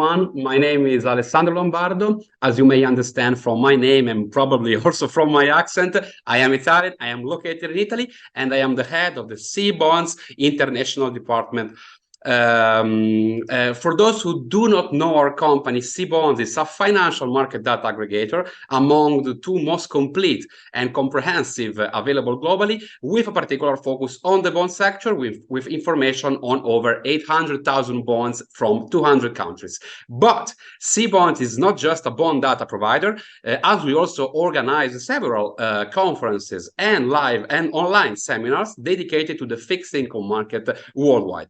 everyone. My name is Alessandro Lombardo. As you may understand from my name and probably also from my accent, I am Italian, I am located in Italy, and I am the head of the Cbonds International Department. For those who do not know our company, Cbonds is a financial market data aggregator among the two most complete and comprehensive available globally, with a particular focus on the bond sector, with information on over 800,000 bonds from 200 countries. But Cbonds is not just a bond data provider, as we also organize several conferences and live and online seminars dedicated to the fixed income market worldwide.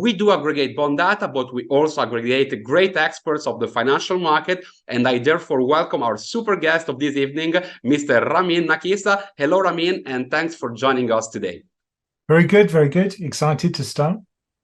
We do aggregate bond data, but we also aggregate great experts of the financial market, and I therefore welcome our super guest of this evening, Mr. Ramin Nakisa. Hello, Ramin, and thanks for joining us today. Very good, very good. Excited to start.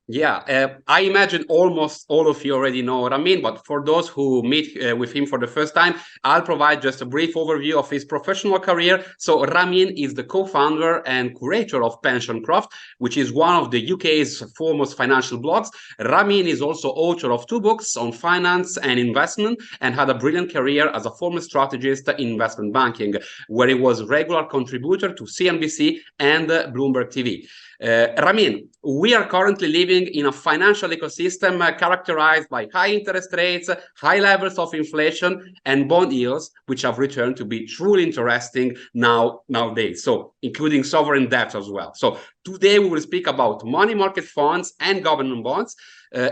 Yeah, I imagine almost all of you already know Ramin, but for those who meet with him for the first time, I'll provide just a brief overview of his professional career. So Ramin is the co-founder and curator of PensionCraft, which is one of the UK's foremost financial blogs. Ramin is also author of 2 books on finance and investment, and had a brilliant career as a former strategist in investment banking, where he was a regular contributor to CNBC and Bloomberg TV. Ramin, we are currently living in a financial ecosystem characterized by high interest rates, high levels of inflation, and bond yields, which have returned to be truly interesting nowadays, so including sovereign debt as well. So today we will speak about money market funds and government bonds.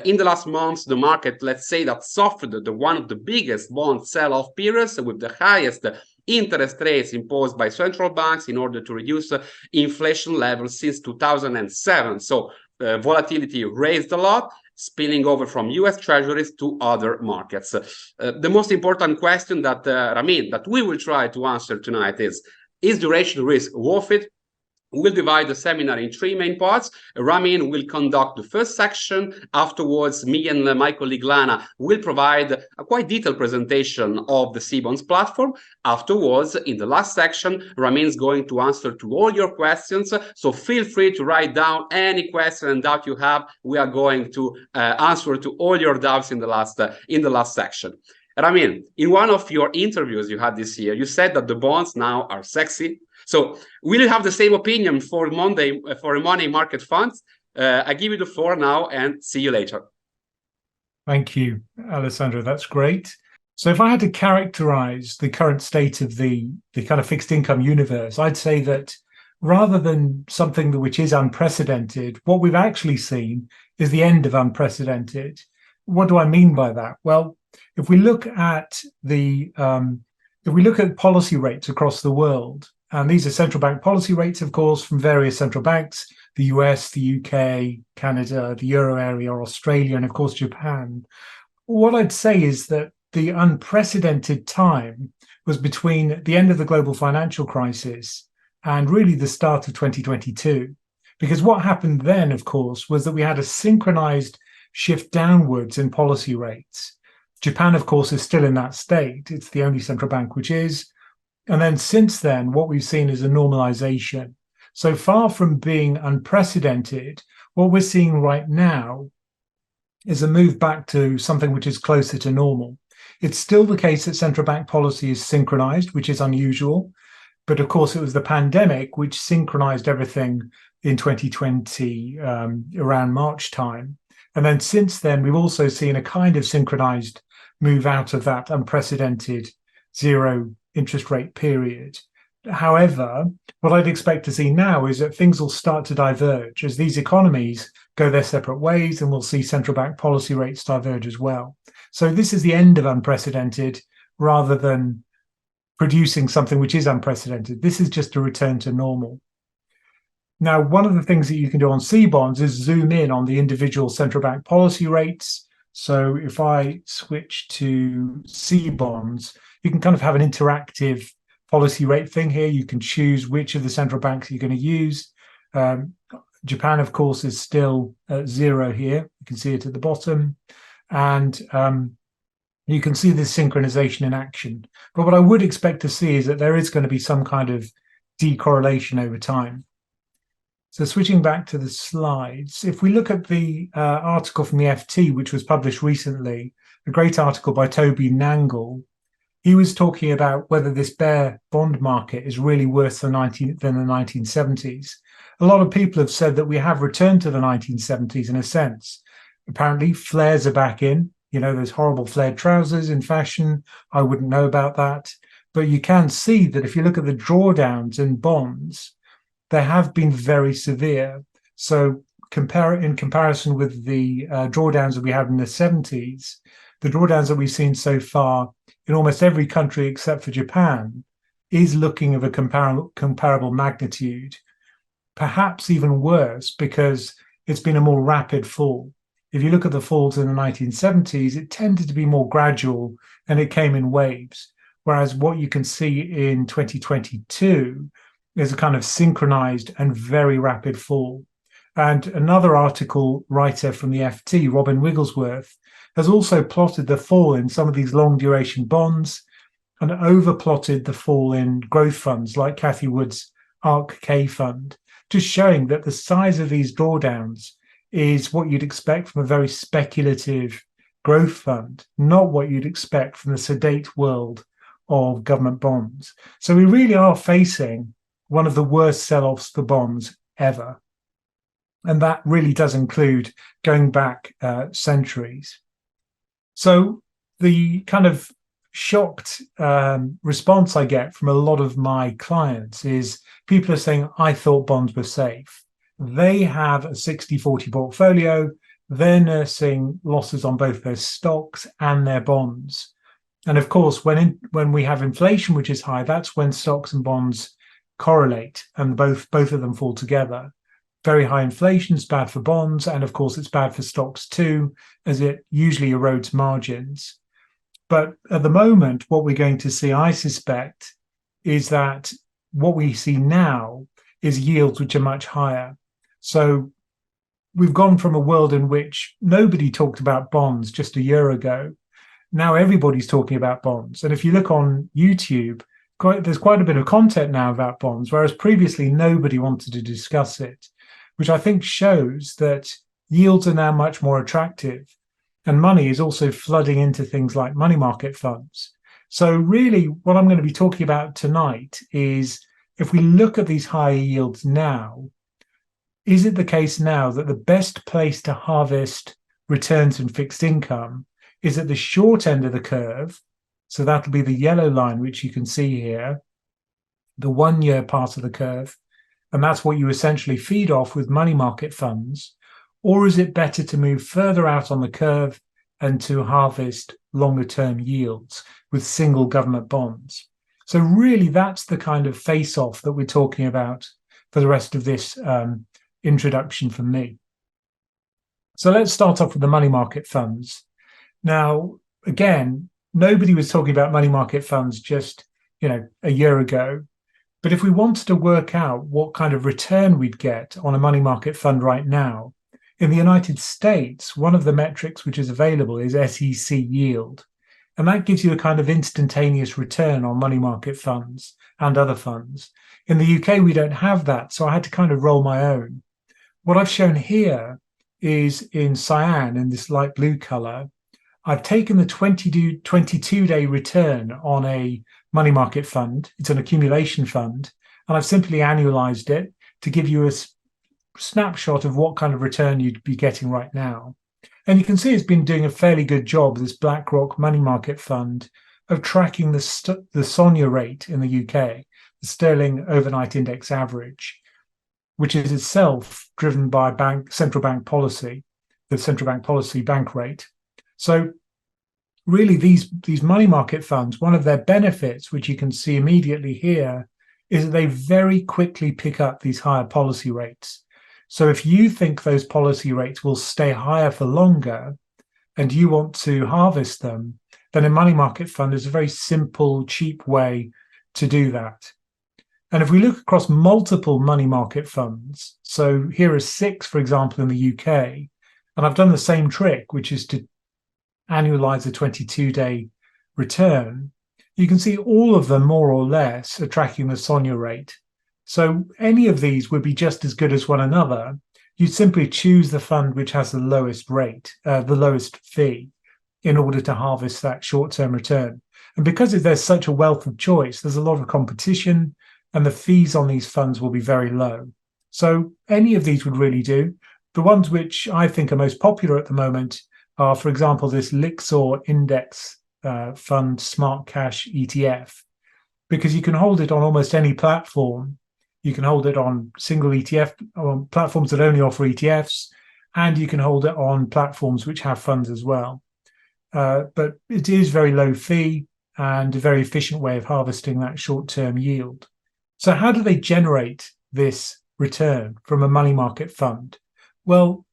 In the last months, the market, let's say, that suffered one of the biggest bond sell-off periods, with the highest interest rates imposed by central banks in order to reduce inflation levels since 2007. So volatility raised a lot, spilling over from US treasuries to other markets. The most important question that, Ramin, that we will try to answer tonight is duration risk worth it? We'll divide the seminar in 3 main parts. Ramin will conduct the first section. Afterwards, me and my colleague Lana will provide a quite detailed presentation of the Cbonds platform. Afterwards, in the last section, Ramin is going to answer to all your questions. So feel free to write down any question and doubt you have. We are going to answer to all your doubts in the last section. Ramin, in one of your interviews you had this year, you said that the bonds now are sexy. So will you have the same opinion for money market funds? I give you the floor now and see you later. Thank you, Alessandro. That's great. So if I had to characterize the current state of the kind of fixed income universe, I'd say that rather than something which is unprecedented, what we've actually seen is the end of unprecedented. What do I mean by that? Well, if we look at policy rates across the world, and these are central bank policy rates, of course, from various central banks, the US, the UK, Canada, the Euro area, Australia, and of course, Japan. What I'd say is that the unprecedented time was between the end of the global financial crisis and really the start of 2022. Because what happened then, of course, was that we had a synchronized shift downwards in policy rates. Japan, of course, is still in that state. It's the only central bank which is. And then since then, what we've seen is a normalization. So far from being unprecedented, what we're seeing right now is a move back to something which is closer to normal. It's still the case that central bank policy is synchronized, which is unusual. But of course, it was the pandemic which synchronized everything in 2020 around March time. And then since then, we've also seen a kind of synchronized move out of that unprecedented zero interest rate period. However, what I'd expect to see now is that things will start to diverge as these economies go their separate ways, and we'll see central bank policy rates diverge as well. So this is the end of unprecedented rather than producing something which is unprecedented. This is just a return to normal. Now, one of the things that you can do on Cbonds is zoom in on the individual central bank policy rates. So if I switch to Cbonds, you can kind of have an interactive policy rate thing here. You can choose which of the central banks you're going to use. Japan, of course, is still at 0 here. You can see it at the bottom. And you can see this synchronization in action. But what I would expect to see is that there is going to be some kind of decorrelation over time. So switching back to the slides, if we look at the article from the FT, which was published recently, a great article by Toby Nangle. He was talking about whether this bear bond market is really worse than the 1970s. A lot of people have said that we have returned to the 1970s in a sense. Apparently, flares are back in. You know, those horrible flared trousers in fashion. I wouldn't know about that. But you can see that if you look at the drawdowns in bonds, they have been very severe. So in comparison with the drawdowns that we had in the 70s, the drawdowns that we've seen so far in almost every country except for Japan is looking of a comparable magnitude, perhaps even worse because it's been a more rapid fall. If you look at the falls in the 1970s, it tended to be more gradual and it came in waves. Whereas what you can see in 2022 is a kind of synchronized and very rapid fall. And another article writer from the FT, Robin Wigglesworth, has also plotted the fall in some of these long duration bonds and overplotted the fall in growth funds like Cathy Wood's ARK K fund, just showing that the size of these drawdowns is what you'd expect from a very speculative growth fund, not what you'd expect from the sedate world of government bonds. So we really are facing one of the worst sell-offs for bonds ever. And that really does include going back centuries. So the kind of shocked response I get from a lot of my clients is people are saying, I thought bonds were safe. They have a 60-40 portfolio. They're nursing losses on both their stocks and their bonds. And of course, when we have inflation, which is high, that's when stocks and bonds correlate and both of them fall together. Very high inflation is bad for bonds, and of course it's bad for stocks too, as it usually erodes margins. But at the moment, what we're going to see, I suspect, is that what we see now is yields which are much higher. So we've gone from a world in which nobody talked about bonds just a year ago. Now everybody's talking about bonds. And if you look on YouTube, there's quite a bit of content now about bonds, whereas previously nobody wanted to discuss it, which I think shows that yields are now much more attractive. And money is also flooding into things like money market funds. So really what I'm going to be talking about tonight is, if we look at these higher yields now, is it the case now that the best place to harvest returns in fixed income is at the short end of the curve? So that'll be the yellow line, which you can see here, the 1 year part of the curve. And that's what you essentially feed off with money market funds. Or is it better to move further out on the curve and to harvest longer term yields with single government bonds? So really, that's the kind of face-off that we're talking about for the rest of this introduction from me. So let's start off with the money market funds. Now, again, nobody was talking about money market funds just, a year ago. But if we wanted to work out what kind of return we'd get on a money market fund right now, in the United States, one of the metrics which is available is SEC yield. And that gives you a kind of instantaneous return on money market funds and other funds. In the UK, we don't have that, so I had to kind of roll my own. What I've shown here is in cyan, in this light blue color, I've taken the 22-day return on a money market fund. It's an accumulation fund, and I've simply annualized it to give you a snapshot of what kind of return you'd be getting right now. And you can see it's been doing a fairly good job, this BlackRock money market fund, of tracking the SONIA rate in the UK, the Sterling Overnight Index Average, which is itself driven by central bank policy, the central bank policy bank rate. So really, these money market funds, one of their benefits, which you can see immediately here, is that they very quickly pick up these higher policy rates. So if you think those policy rates will stay higher for longer and you want to harvest them, then a money market fund is a very simple, cheap way to do that. And if we look across multiple money market funds, so here are 6, for example, in the UK, and I've done the same trick, which is to annualize the 22-day return, you can see all of them more or less are tracking the SONIA rate. So any of these would be just as good as one another. You'd simply choose the fund which has the lowest rate, the lowest fee. in order to harvest that short-term return. And because there's such a wealth of choice, there's a lot of competition, and the fees on these funds will be very low. So any of these would really do. The ones which I think are most popular at the moment are, for example, this Lixor Index Fund Smart Cash ETF, because you can hold it on almost any platform. You can hold it on single ETF, on platforms that only offer ETFs, and you can hold it on platforms which have funds as well. But it is very low fee and a very efficient way of harvesting that short-term yield. So how do they generate this return from a money market fund? Well,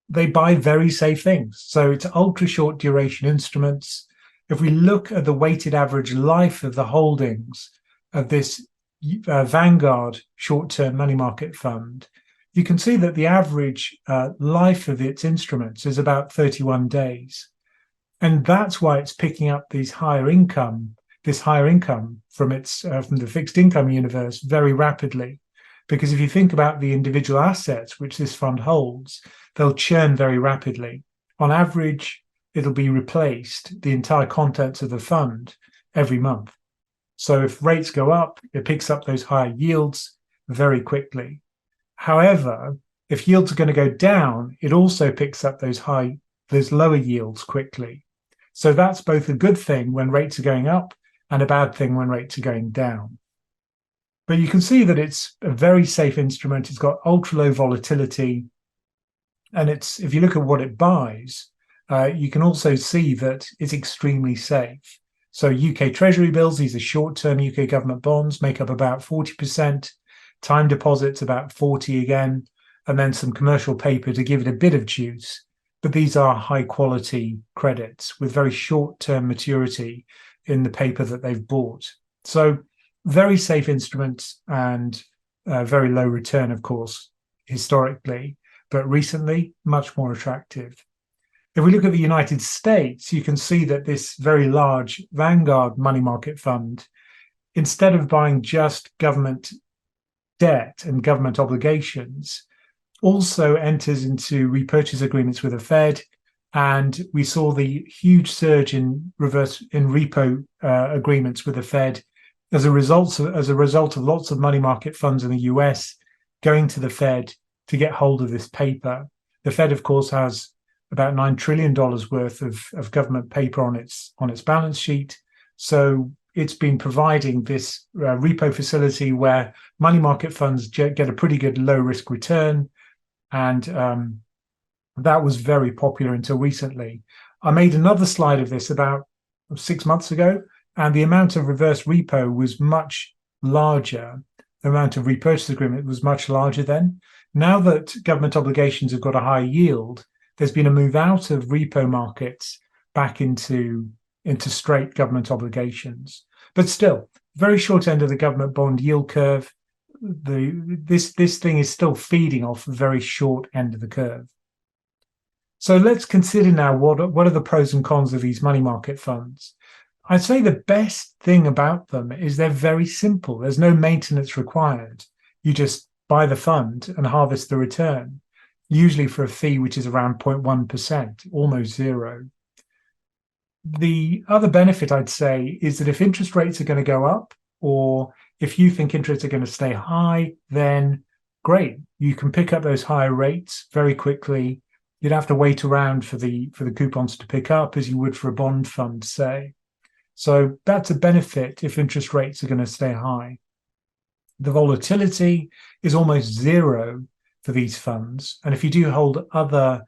they buy very safe things. So it's ultra short duration instruments. If we look at the weighted average life of the holdings of this Vanguard short-term money market fund, you can see that the average life of its instruments is about 31 days. And that's why it's picking up this higher income from the fixed income universe very rapidly. Because if you think about the individual assets which this fund holds, they'll churn very rapidly. On average, it'll be replaced, the entire contents of the fund, every month. So if rates go up, it picks up those higher yields very quickly. However, if yields are going to go down, it also picks up those lower yields quickly. So that's both a good thing when rates are going up and a bad thing when rates are going down. But you can see that it's a very safe instrument. It's got ultra low volatility. And if you look at what it buys, you can also see that it's extremely safe. So UK Treasury bills, these are short-term UK government bonds, make up about 40%, time deposits about 40 again, and then some commercial paper to give it a bit of juice. But these are high-quality credits with very short-term maturity in the paper that they've bought. So very safe instruments and very low return, of course, historically, but recently much more attractive. If we look at the United States, you can see that this very large Vanguard money market fund, instead of buying just government debt and government obligations, also enters into repurchase agreements with the Fed. And we saw the huge surge in repo agreements with the Fed as a result of lots of money market funds in the US going to the Fed to get hold of this paper. The Fed, of course, has about $9 trillion worth of government paper on its balance sheet. So it's been providing this repo facility where money market funds get a pretty good low risk return. And that was very popular until recently. I made another slide of this about 6 months ago, and the amount of reverse repo was much larger. The amount of repurchase agreement was much larger then. Now that government obligations have got a high yield, there's been a move out of repo markets back into straight government obligations. But still, very short end of the government bond yield curve. This thing is still feeding off a very short end of the curve. So let's consider now what are the pros and cons of these money market funds. I'd say the best thing about them is they're very simple. There's no maintenance required. You just buy the fund and harvest the return, usually for a fee which is around 0.1%, almost zero. The other benefit I'd say is that if interest rates are going to go up, or if you think interests are going to stay high, then great. You can pick up those higher rates very quickly. You'd have to wait around for the coupons to pick up as you would for a bond fund, say. So that's a benefit if interest rates are going to stay high. The volatility is almost zero for these funds. And if you do hold other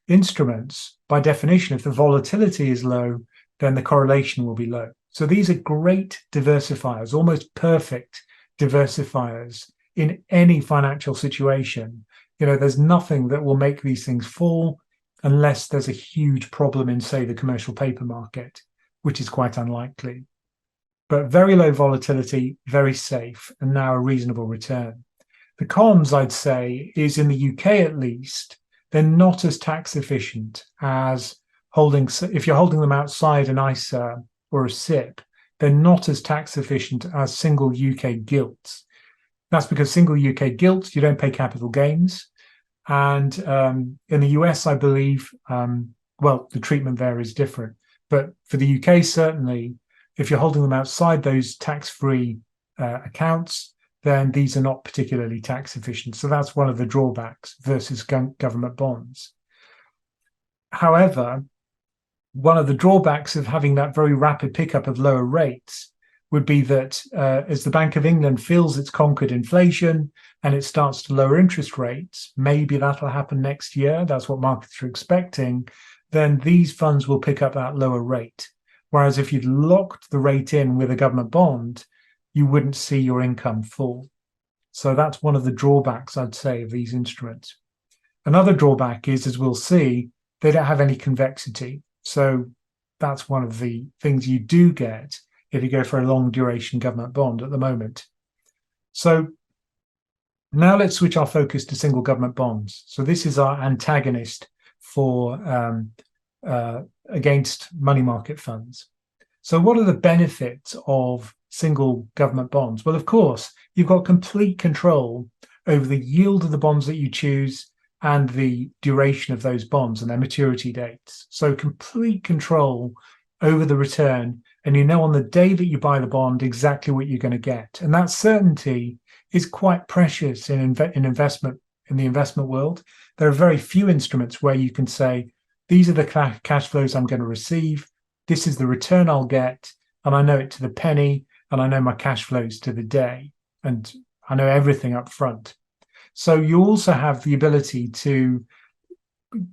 instruments, by definition, if the volatility is low, then the correlation will be low. So these are great diversifiers, almost perfect diversifiers in any financial situation. There's nothing that will make these things fall unless there's a huge problem in, say, the commercial paper market, which is quite unlikely. But very low volatility, very safe, and now a reasonable return. The cons, I'd say, is in the UK at least, they're not as tax efficient as if you're holding them outside an ISA or a SIP, they're not as tax efficient as single UK gilts. That's because single UK gilts, you don't pay capital gains. And in the US, I believe, the treatment there is different. But for the UK, certainly, if you're holding them outside those tax-free accounts, then these are not particularly tax efficient. So that's one of the drawbacks versus government bonds. However, one of the drawbacks of having that very rapid pickup of lower rates would be that as the Bank of England feels it's conquered inflation and it starts to lower interest rates, maybe that'll happen next year, that's what markets are expecting, then these funds will pick up that lower rate. Whereas if you'd locked the rate in with a government bond, you wouldn't see your income fall. So that's one of the drawbacks, I'd say, of these instruments. Another drawback is, as we'll see, they don't have any convexity. So that's one of the things you do get if you go for a long duration government bond at the moment. So now let's switch our focus to single government bonds. So this is our antagonist for against money market funds. So what are the benefits of single government bonds? Well, of course, you've got complete control over the yield of the bonds that you choose and the duration of those bonds and their maturity dates. So complete control over the return, and you know on the day that you buy the bond exactly what you're going to get. And that certainty is quite precious in investment, in the investment world. There are very few instruments where you can say, these are the cash flows I'm going to receive, this is the return I'll get, and I know it to the penny, and I know my cash flows to the day, and I know everything up front. So you also have the ability to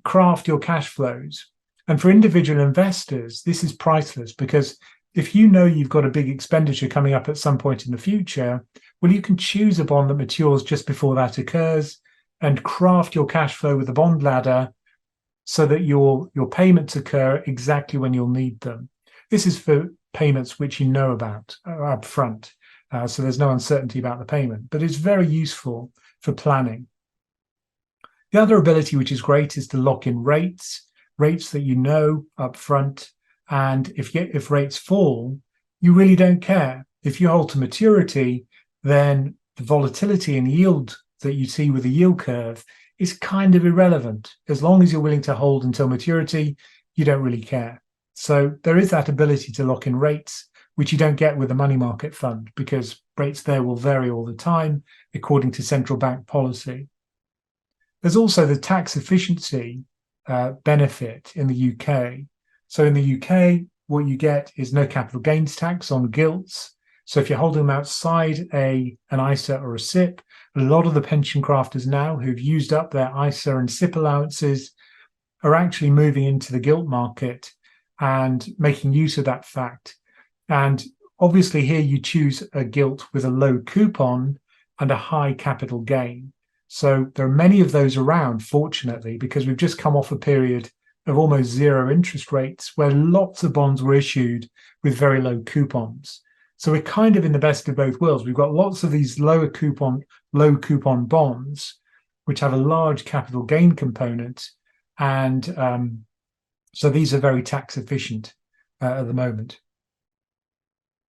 craft your cash flows. And for individual investors, this is priceless, because if you know you've got a big expenditure coming up at some point in the future, well, you can choose a bond that matures just before that occurs and craft your cash flow with the bond ladder so that your payments occur exactly when you'll need them. This is for payments which you know about up front, so there's no uncertainty about the payment, but it's very useful for planning. The other ability which is great is to lock in rates that you know up front, and if rates fall, you really don't care. If you hold to maturity, then the volatility in yield that you see with the yield curve is kind of irrelevant. As long as you're willing to hold until maturity, you don't really care. So there is that ability to lock in rates, which you don't get with a money market fund, because rates there will vary all the time according to central bank policy. There's also the tax efficiency benefit in the UK. So in the UK, what you get is no capital gains tax on gilts. So if you're holding them outside an ISA or a SIP, a lot of the pension crafters now who've used up their ISA and SIP allowances are actually moving into the gilt market and making use of that fact. And obviously here you choose a gilt with a low coupon and a high capital gain. So there are many of those around, fortunately, because we've just come off a period of almost zero interest rates where lots of bonds were issued with very low coupons. So we're kind of in the best of both worlds. We've got lots of these low coupon bonds, which have a large capital gain component. And so these are very tax efficient at the moment.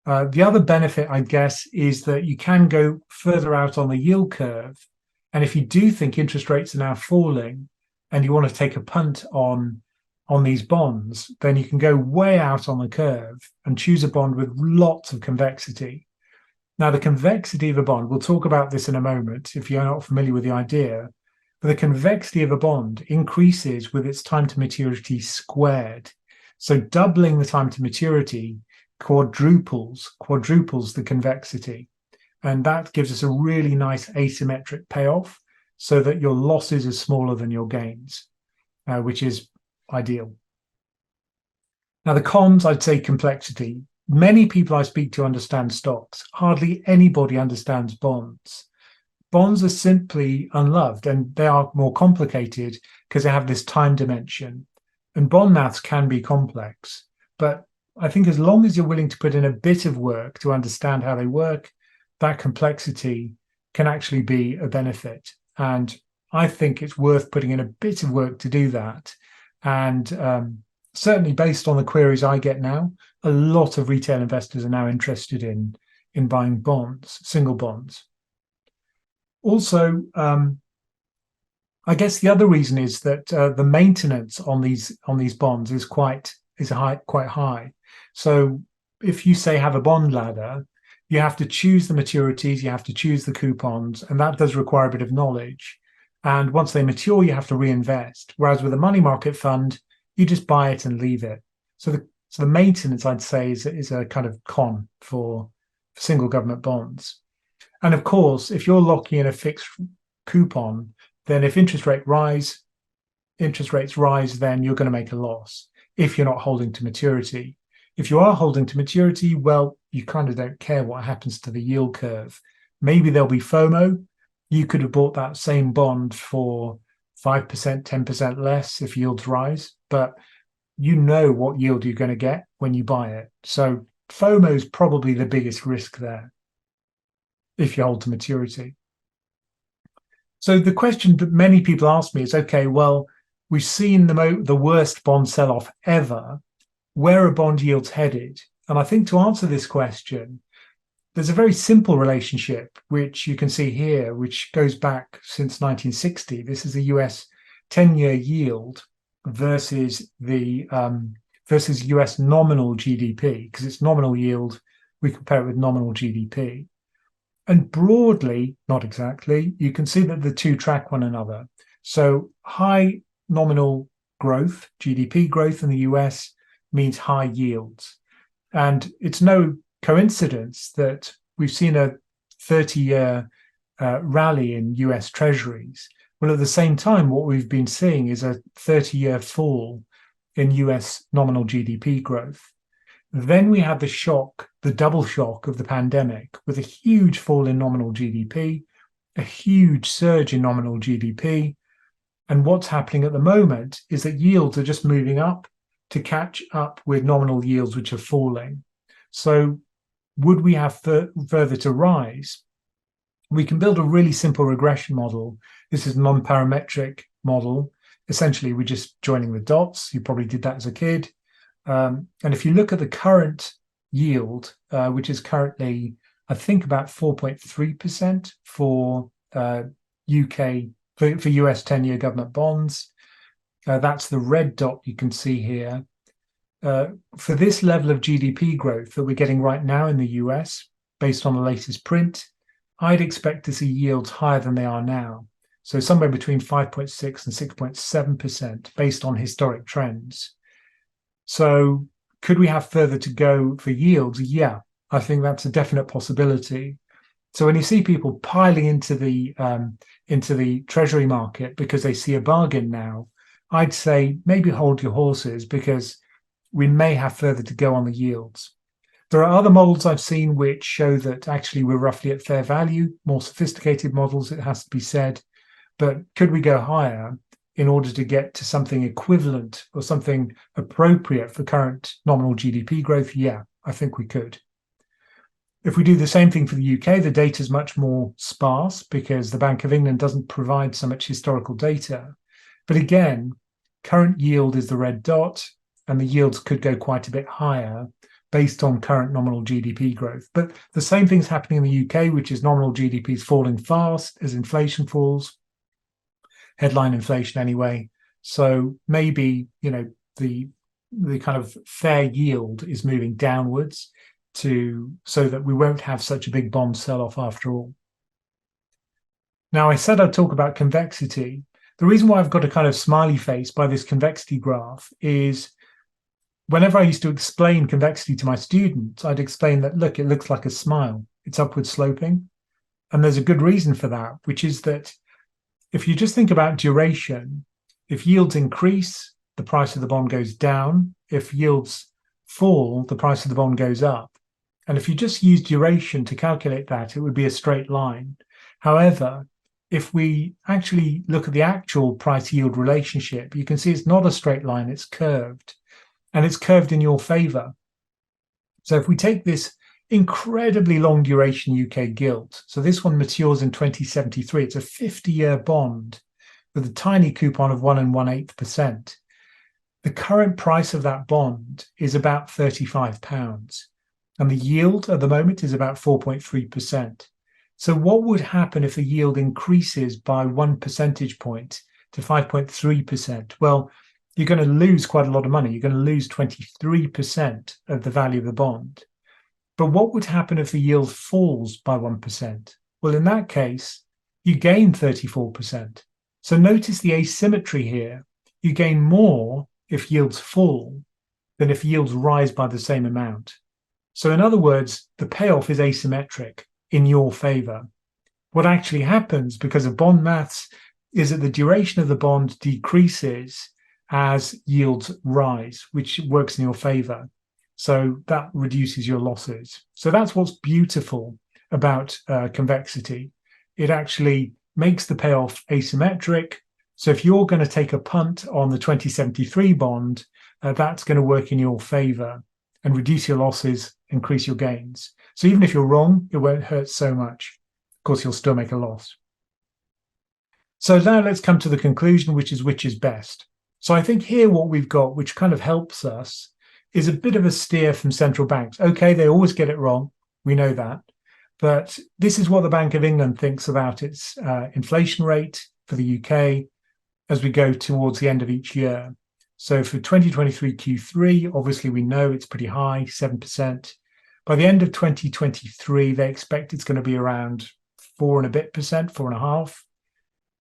The other benefit, I guess, is that you can go further out on the yield curve. And if you do think interest rates are now falling and you want to take a punt on these bonds, then you can go way out on the curve and choose a bond with lots of convexity. Now, the convexity of a bond, we'll talk about this in a moment if you're not familiar with the idea, but the convexity of a bond increases with its time to maturity squared. So doubling the time to maturity quadruples the convexity. And that gives us a really nice asymmetric payoff so that your losses are smaller than your gains, which is ideal. Now, the cons, I'd say complexity. Many people I speak to understand stocks. Hardly anybody understands bonds. Bonds are simply unloved, and they are more complicated because they have this time dimension. And bond maths can be complex. But I think as long as you're willing to put in a bit of work to understand how they work, that complexity can actually be a benefit. And I think it's worth putting in a bit of work to do that. And certainly based on the queries I get now, a lot of retail investors are now interested in buying bonds, single bonds. Also, I guess the other reason is that the maintenance on these bonds is quite quite high. So if you say have a bond ladder, you have to choose the maturities, you have to choose the coupons, and that does require a bit of knowledge. And once they mature, you have to reinvest. Whereas with a money market fund, you just buy it and leave it. So the maintenance, I'd say, is a kind of con for single government bonds. And of course, if you're locking in a fixed coupon, then if interest rates rise, then you're going to make a loss if you're not holding to maturity. If you are holding to maturity, well, you kind of don't care what happens to the yield curve. Maybe there'll be FOMO. You could have bought that same bond for 5%, 10% less if yields rise, but you know what yield you're going to get when you buy it. So FOMO is probably the biggest risk there if you hold to maturity. So the question that many people ask me is, okay, well, we've seen the worst bond sell-off ever. Where are bond yields headed? And I think to answer this question, there's a very simple relationship, which you can see here, which goes back since 1960. This is the US 10-year yield versus the versus US nominal GDP, because it's nominal yield. We compare it with nominal GDP. And broadly, not exactly, you can see that the two track one another. So high nominal growth, GDP growth in the US means high yields. And it's no coincidence that we've seen a 30-year rally in US treasuries. Well, at the same time, what we've been seeing is a 30-year fall in US nominal GDP growth. Then we had the shock, the double shock of the pandemic, with a huge fall in nominal GDP, a huge surge in nominal GDP. And what's happening at the moment is that yields are just moving up to catch up with nominal yields, which are falling. So would we have further to rise? We can build a really simple regression model. This is a non-parametric model. Essentially, we're just joining the dots. You probably did that as a kid. And if you look at the current yield, which is currently, I think, about 4.3% for UK, for US 10-year government bonds. That's the red dot you can see here. For this level of GDP growth that we're getting right now in the US, based on the latest print, I'd expect to see yields higher than they are now. So somewhere between 5.6 and 6.7% based on historic trends. So could we have further to go for yields? Yeah, I think that's a definite possibility. So when you see people piling into the treasury market because they see a bargain now, I'd say maybe hold your horses, because we may have further to go on the yields. There are other models I've seen which show that actually we're roughly at fair value, more sophisticated models, it has to be said. But could we go higher in order to get to something equivalent or something appropriate for current nominal GDP growth? Yeah, I think we could. If we do the same thing for the UK, the data is much more sparse because the Bank of England doesn't provide so much historical data. But again, current yield is the red dot, and the yields could go quite a bit higher based on current nominal GDP growth. But the same thing's happening in the UK, which is nominal GDP is falling fast as inflation falls, headline inflation anyway. So maybe, the kind of fair yield is moving downwards so that we won't have such a big bond sell-off after all. Now, I said I'd talk about convexity. The reason why I've got a kind of smiley face by this convexity graph is whenever I used to explain convexity to my students, I'd explain that, look, it looks like a smile. It's upward sloping. And there's a good reason for that, which is that if you just think about duration, if yields increase, the price of the bond goes down. If yields fall, the price of the bond goes up. And if you just use duration to calculate that, it would be a straight line. However, if we actually look at the actual price-yield relationship, you can see it's not a straight line, it's curved. And it's curved in your favor. So if we take this incredibly long duration UK gilt, so this one matures in 2073, it's a 50-year bond with a tiny coupon of 1 1/8%. The current price of that bond is about £35, and the yield at the moment is about 4.3%. So what would happen if the yield increases by 1 percentage point to 5.3%? Well, you're going to lose quite a lot of money. You're going to lose 23% of the value of the bond. But what would happen if the yield falls by 1%? Well, in that case, you gain 34%. So notice the asymmetry here. You gain more if yields fall than if yields rise by the same amount. So in other words, the payoff is asymmetric in your favor. What actually happens because of bond maths is that the duration of the bond decreases as yields rise, which works in your favor. So that reduces your losses. So that's what's beautiful about convexity. It actually makes the payoff asymmetric. So if you're going to take a punt on the 2073 bond, that's going to work in your favor and reduce your losses, increase your gains. So even if you're wrong, it won't hurt so much. Of course, you'll still make a loss. So now let's come to the conclusion, which is best. So I think here what we've got, which kind of helps us, is a bit of a steer from central banks. Okay, they always get it wrong. We know that. But this is what the Bank of England thinks about its inflation rate for the UK as we go towards the end of each year. So for 2023 Q3, obviously we know it's pretty high, 7%. By the end of 2023, they expect it's going to be around 4 and a bit percent, 4.5%.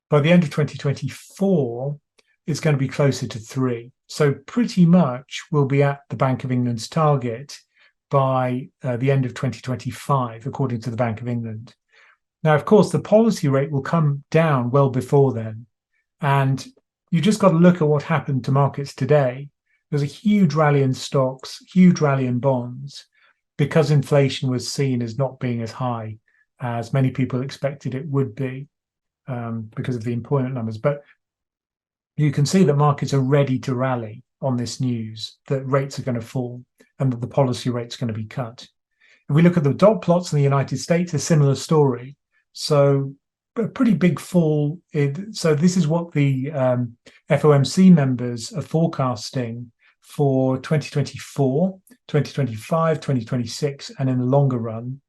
By the end of 2024, it's going to be closer to 3%. So pretty much we'll be at the Bank of England's target by the end of 2025, according to the Bank of England. Now, of course, the policy rate will come down well before then. And you just got to look at what happened to markets today. There's a huge rally in stocks, huge rally in bonds, because inflation was seen as not being as high as many people expected it would be because of the employment numbers. But you can see that markets are ready to rally on this news, that rates are going to fall and that the policy rate's going to be cut. If we look at the dot plots in the United States, a similar story. So a pretty big fall. So this is what the FOMC members are forecasting for 2024, 2025, 2026, and in the longer run.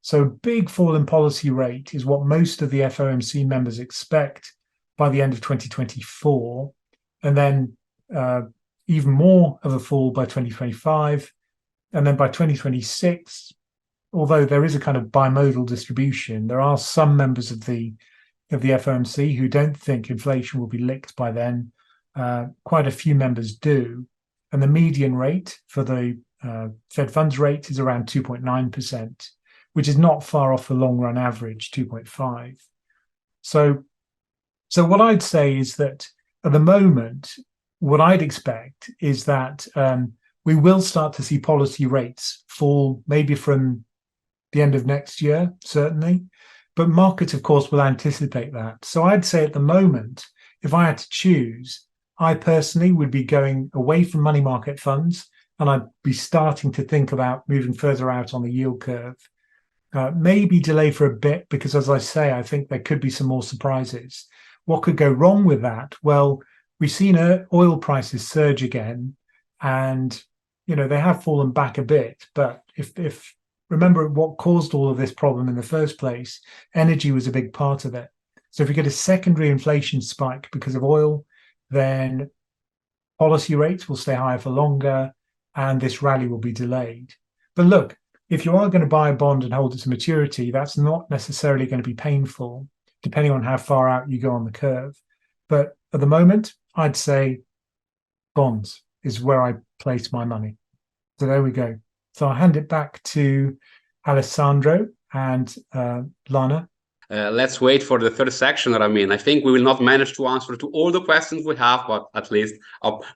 So a big fall in policy rate is what most of the FOMC members expect by the end of 2024, and then even more of a fall by 2025. And then by 2026, although there is a kind of bimodal distribution, there are some members of the FOMC who don't think inflation will be licked by then. Quite a few members do. And the median rate for the Fed funds rate is around 2.9%, which is not far off the long run average, 2.5%. So what I'd say is that at the moment, what I'd expect is that we will start to see policy rates fall maybe from the end of next year, certainly. But markets, of course, will anticipate that. So I'd say at the moment, if I had to choose, I personally would be going away from money market funds, and I'd be starting to think about moving further out on the yield curve. Maybe delay for a bit, because as I say, I think there could be some more surprises. What could go wrong with that? Well, we've seen oil prices surge again, and they have fallen back a bit. But if remember what caused all of this problem in the first place, energy was a big part of it. So if we get a secondary inflation spike because of oil, then policy rates will stay higher for longer, and this rally will be delayed. But look, if you are going to buy a bond and hold it to maturity, that's not necessarily going to be painful, depending on how far out you go on the curve. But at the moment, I'd say bonds is where I place my money. So there we go. So I'll hand it back to Alessandro and Lana. Let's wait for the third section, Ramin. I think we will not manage to answer to all the questions we have, but at least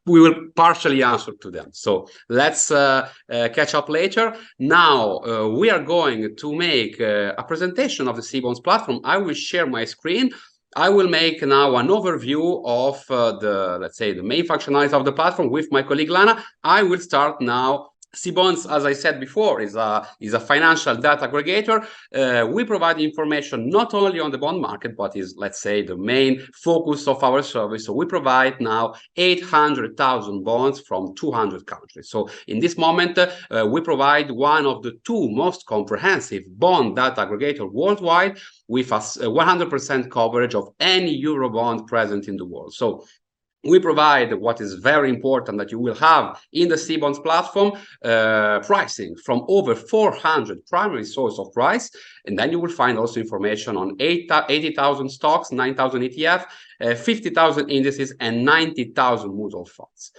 we will partially answer to them. So let's catch up later. Now, we are going to make a presentation of the Cbonds platform. I will share my screen. I will make now an overview of let's say, the main functionalities of the platform with my colleague Lana. I will start now. Cbonds, as I said before, is a financial data aggregator. We provide information not only on the bond market, but is, let's say, the main focus of our service. So we provide now 800,000 bonds from 200 countries. So in this moment, we provide one of the two most comprehensive bond data aggregator worldwide, with a 100% coverage of any Eurobond present in the world. So We provide what is very important that you will have in the Cbonds platform, pricing from over 400 primary source of price. And then you will find also information on 80,000 stocks, 9,000 ETF, 50,000 indices, and 90,000 mutual funds.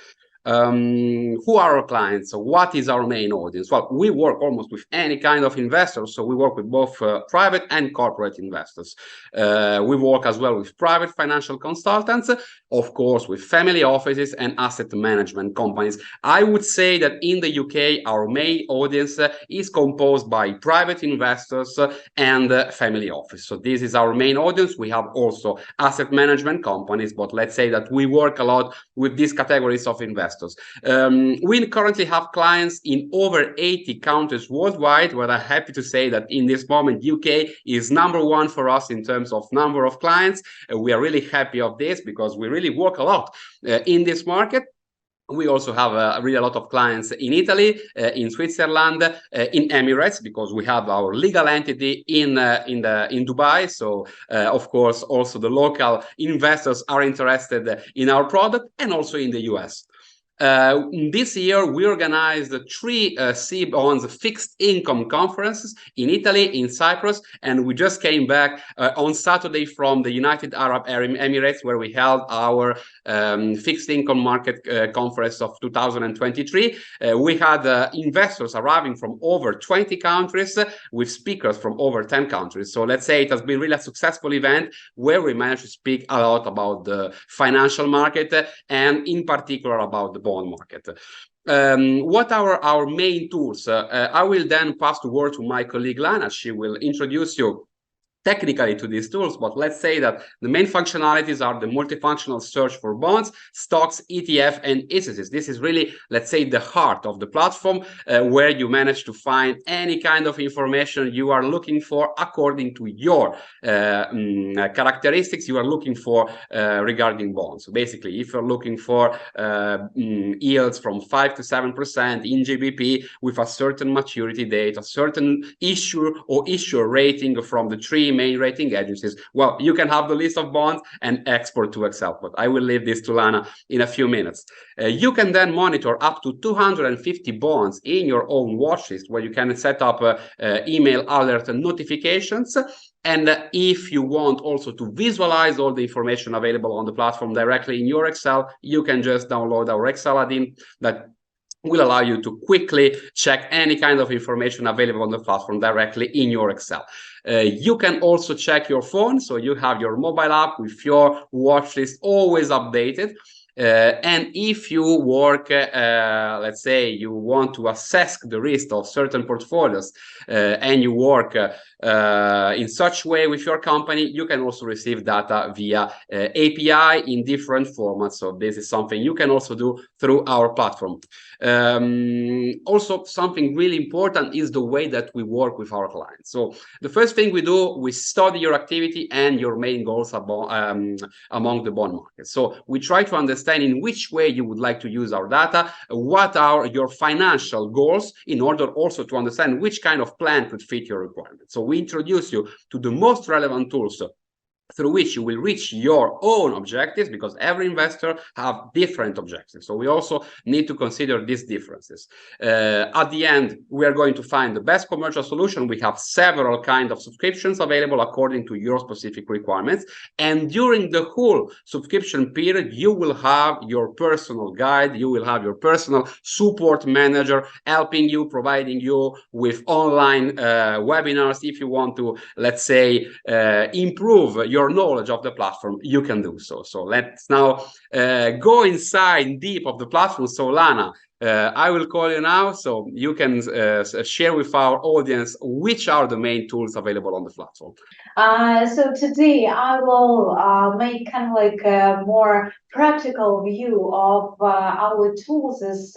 Who are our clients? So what is our main audience? Well, we work almost with any kind of investor. So we work with both private and corporate investors. We work as well with private financial consultants, of course, with family offices and asset management companies. I would say that in the UK, our main audience is composed by private investors and family office. So this is our main audience. We have also asset management companies, but let's say that we work a lot with these categories of investors. We currently have clients in over 80 countries worldwide, but I'm happy to say that in this moment, UK is #1 for us in terms of number of clients. We are really happy of this because we really work a lot in this market. We also have really a lot of clients in Italy, in Switzerland, in Emirates, because we have our legal entity in Dubai. So, of course, also the local investors are interested in our product, and also in the US. This year, we organized 3 Cbonds fixed income conferences in Italy, in Cyprus, and we just came back on Saturday from the United Arab Emirates, where we held our fixed income market conference of 2023. We had investors arriving from over 20 countries with speakers from over 10 countries. So let's say it has been really a successful event where we managed to speak a lot about the financial market and in particular about the bond market. What are our main tools? I will then pass the word to my colleague Lana. She will introduce you technically to these tools, but let's say that the main functionalities are the multifunctional search for bonds, stocks, ETF, and indices. This is really, let's say, the heart of the platform, where you manage to find any kind of information you are looking for according to your characteristics you are looking for regarding bonds. So basically, if you're looking for yields from 5 to 7% in GBP with a certain maturity date, a certain issue or issuer rating from the 3 main rating agencies, well, you can have the list of bonds and export to Excel, but I will leave this to Lana in a few minutes. You can then monitor up to 250 bonds in your own watch list, where you can set up email alert notifications. And if you want also to visualize all the information available on the platform directly in your Excel, you can just download our Excel add-in that will allow you to quickly check any kind of information available on the platform directly in your Excel. You can also check your phone, so you have your mobile app with your watch list always updated. And if you work, let's say you want to assess the risk of certain portfolios and you work in such way with your company, you can also receive data via API in different formats. So this is something you can also do through our platform. Also, something really important is the way that we work with our clients. So the first thing we do, we study your activity and your main goals among the bond market. So we try to understand in which way you would like to use our data, what are your financial goals, in order also to understand which kind of plan could fit your requirements. So we introduce you to the most relevant tools through which you will reach your own objectives, because every investor have different objectives. So we also need to consider these differences. At the end, we are going to find the best commercial solution. We have several kinds of subscriptions available according to your specific requirements. And during the whole subscription period, you will have your personal guide, you will have your personal support manager helping you, providing you with online webinars. If you want to, let's say, improve your knowledge of the platform, you can do so. So let's now go inside deep of the platform. So Lana, I will call you now so you can share with our audience which are the main tools available on the platform. So today I will make kind of like a more practical view of our tools. As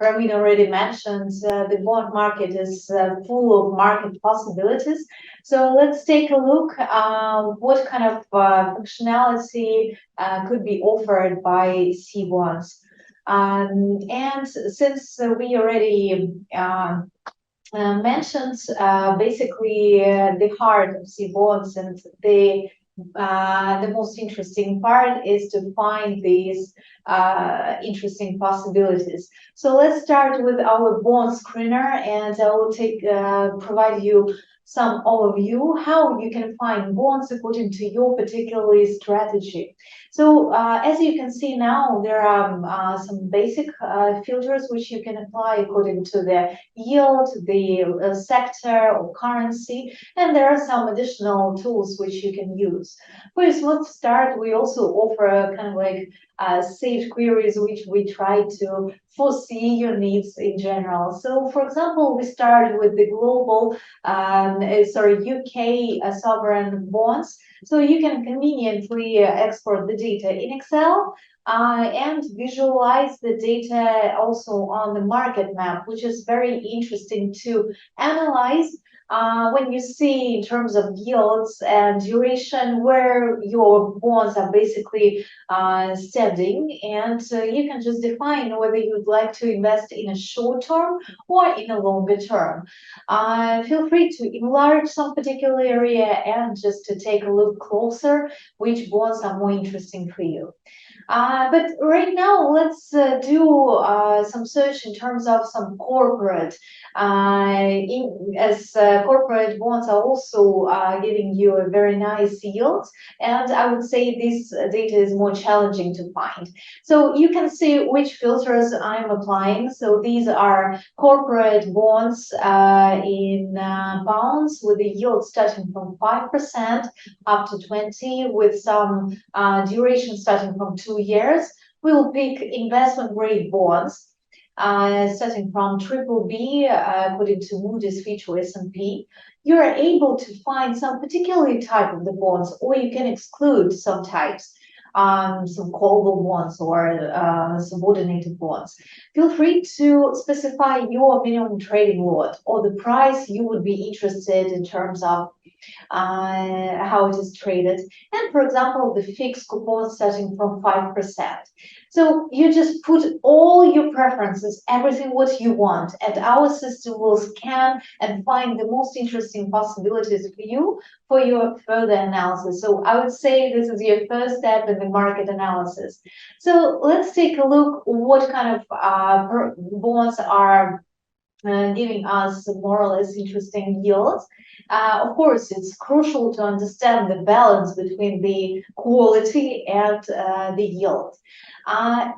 Ramin already mentioned, the bond market is full of market possibilities. So let's take a look what kind of functionality could be offered by Cbonds. And since we already mentioned basically the heart of Cbonds and the the most interesting part is to find these interesting possibilities. So let's start with our bond screener, and I will provide you some overview how you can find bonds according to your particular strategy. So as you can see now, there are some basic filters which you can apply according to the yield, the sector or currency, and there are some additional tools which you can use. For a smooth start, we also offer kind of like saved queries which we try to foresee your needs in general. So for example, we start with the global, UK sovereign bonds. So you can conveniently export the data in Excel and visualize the data also on the market map, which is very interesting to analyze when you see in terms of yields and duration where your bonds are basically standing, and you can just define whether you'd like to invest in a short term or in a longer term. Feel free to enlarge some particular area and just to take a look closer which bonds are more interesting for you. But right now, let's do some search in terms of some corporate, corporate bonds are also giving you a very nice yield, and I would say this data is more challenging to find. So you can see which filters I'm applying. So these are corporate bonds in pounds with a yield starting from 5% up to 20, with some duration starting from 2 years. We will pick investment grade bonds starting from BBB according to Moody's, Fitch, or S&P. You are able to find some particular type of the bonds, or you can exclude some types, some callable bonds or subordinated bonds. Feel free to specify your minimum trading lot or the price you would be interested in terms of how it is traded. And for example, the fixed coupon starting from 5%. So you just put all your preferences, everything what you want, and our system will scan and find the most interesting possibilities for you for your further analysis. So I would say this is your first step in the market analysis. So let's take a look what kind of bonds are giving us more or less interesting yields. Of course, it's crucial to understand the balance between the quality and the yield.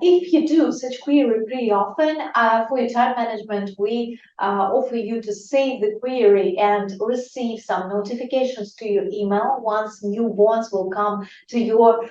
If you do such query pretty often, for your time management, we offer you to save the query and receive some notifications to your email once new bonds will come to your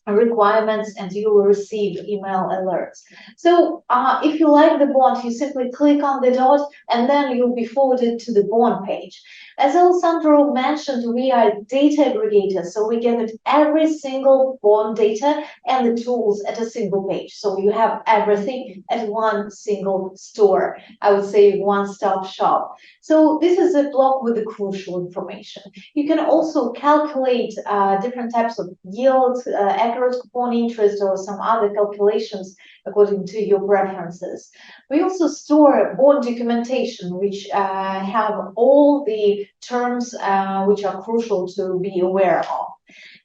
requirements, and you will receive email alerts. So if you like the bond, you simply click on the dot and then you'll be forwarded to the bond page. As Alessandro mentioned, we are data aggregators, so we gather every single bond data and the tools at a single page. So you have everything at one single store. I would say one-stop shop. So this is a block with the crucial information. You can also calculate different types of yields, accurate coupon interest, or some other calculations according to your preferences. We also store bond documentation, which have all the terms which are crucial to be aware of.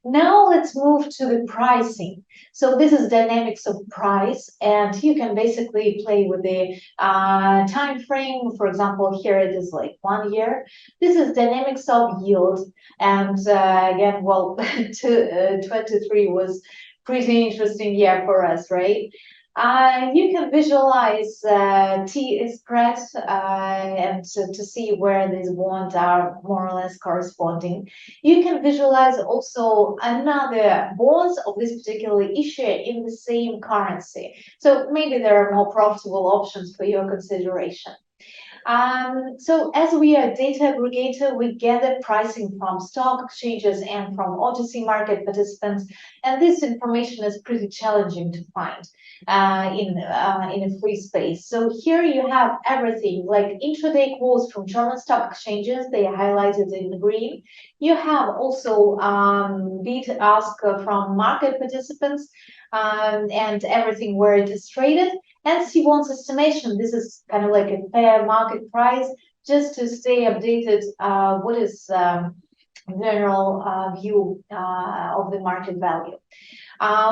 Now let's move to the pricing. So this is dynamics of price, and you can basically play with the time frame. For example, here it is like 1 year. This is dynamics of yield, and again, well, 23 was pretty interesting year for us, right? You can visualize T spread and to see where these bonds are more or less corresponding. You can visualize also another bonds of this particular issue in the same currency. So maybe there are more profitable options for your consideration. So as we are data aggregator, we gather pricing from stock exchanges and from OTC market participants, and this information is pretty challenging to find in a free space. So here you have everything like intraday quotes from German stock exchanges, they are highlighted in the green. You have also bid ask from market participants and everything where it is traded. And Cbonds estimation, this is kind of like a fair market price, just to stay updated what is general view of the market value.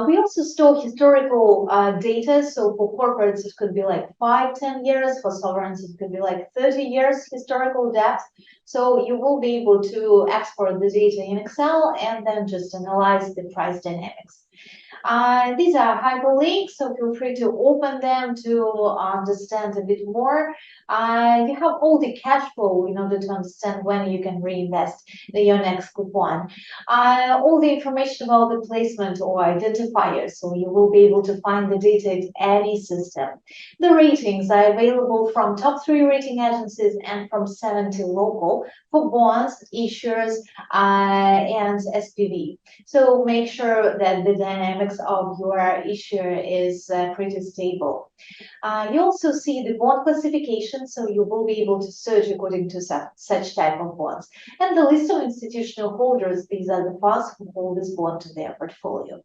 We also store historical data. So for corporates, it could be like 5-10 years. For sovereigns, it could be like 30 years historical depth. So you will be able to export the data in Excel and then just analyze the price dynamics. These are hyperlinks, so feel free to open them to understand a bit more. You have all the cash flow in order to understand when you can reinvest your next coupon. All the information about the placement or identifiers, so you will be able to find the data in any system. The ratings are available from top 3 rating agencies and from 70 local for bonds, issuers, and SPV. So make sure that the dynamics of your issuer is pretty stable. You also see the bond classification, so you will be able to search according to such type of bonds. And the list of institutional holders, these are the funds who hold this bond to their portfolio.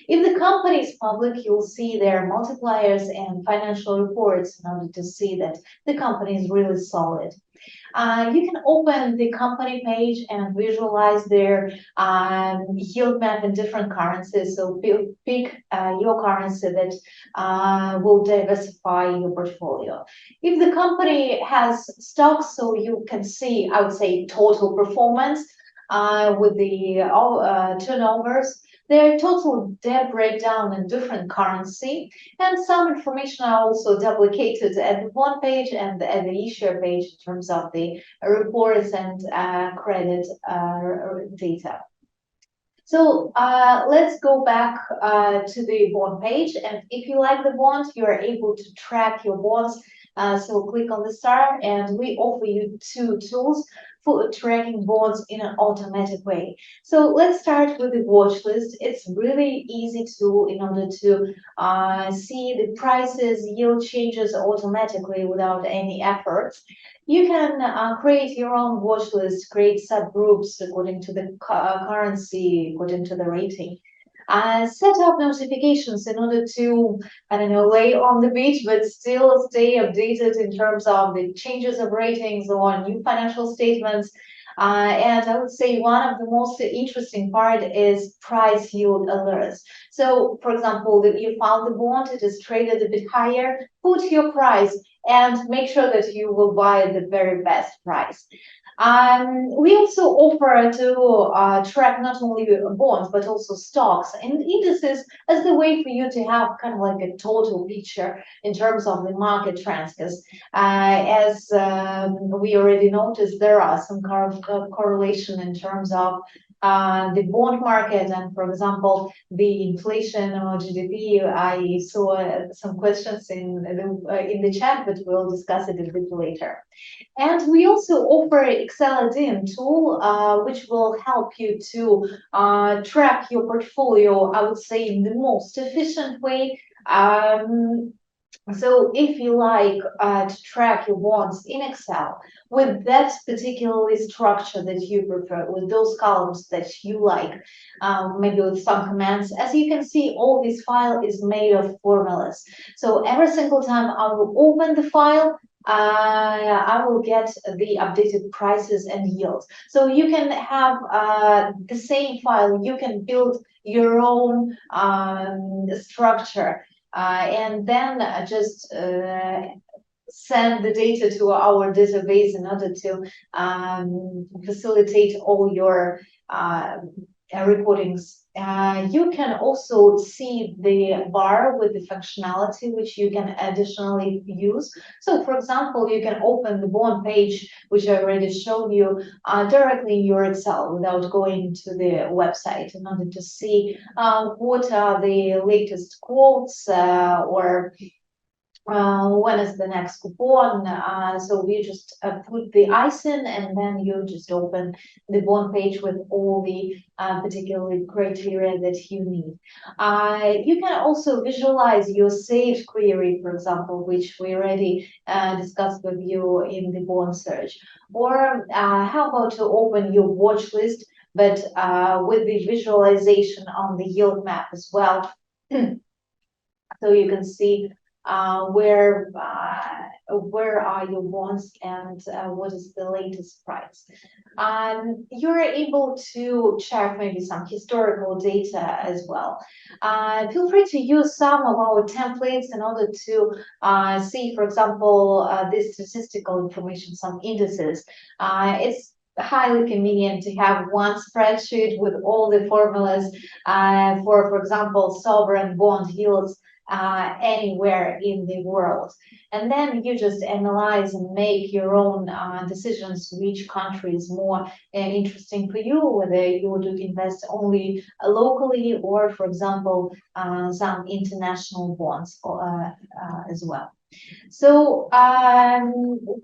If the company is public, you'll see their multipliers and financial reports in order to see that the company is really solid. You can open the company page and visualize their yield map in different currencies. So pick your currency that will diversify your portfolio. If the company has stocks, so you can see, I would say, total performance with the turnovers, their total debt breakdown in different currency, and some information are also duplicated at the bond page and at the issuer page in terms of the reports and credit data. So let's go back to the bond page, and if you like the bond, you are able to track your bonds. So click on the star, and we offer you 2 tools for tracking bonds in an automatic way. So let's start with the watch list. It's really easy tool in order to see the prices, yield changes automatically without any efforts. You can create your own watch list, create subgroups according to the currency, according to the rating. Set up notifications in order to, I don't know, lay on the beach, but still stay updated in terms of the changes of ratings or new financial statements. And I would say one of the most interesting part is price yield alerts. So, for example, if you found the bond, it is traded a bit higher, put your price and make sure that you will buy at the very best price. We also offer to track not only bonds, but also stocks and indices as the way for you to have kind of like a total picture in terms of the market trends. Because as we already noticed, there are some kind of correlation in terms of the bond market and, for example, the inflation or GDP. I saw some questions in the chat, but we'll discuss it a bit later. And we also offer Excel-in tool, which will help you to track your portfolio, I would say, in the most efficient way. So if you like to track your bonds in Excel with that particularly structure that you prefer, with those columns that you like, maybe with some commands, as you can see, all this file is made of formulas. So every single time I will open the file, I will get the updated prices and yields. So you can have the same file, you can build your own structure. And then just send the data to our database in order to facilitate all your recordings. You can also see the bar with the functionality which you can additionally use. So, for example, you can open the bond page, which I already showed you, directly in your Excel without going to the website in order to see what are the latest quotes or when is the next coupon. So you just put the ISIN and then you just open the bond page with all the particular criteria that you need. You can also visualize your saved query, for example, which we already discussed with you in the bond search. Or how about to open your watch list, but with the visualization on the yield map as well. So you can see where are your bonds and what is the latest price. You're able to check maybe some historical data as well. Feel free to use some of our templates in order to see, for example, this statistical information, some indices. It's highly convenient to have one spreadsheet with all the formulas for example, sovereign bond yields anywhere in the world. And then you just analyze and make your own decisions which country is more interesting for you, whether you would invest only locally or, for example, some international bonds as well. So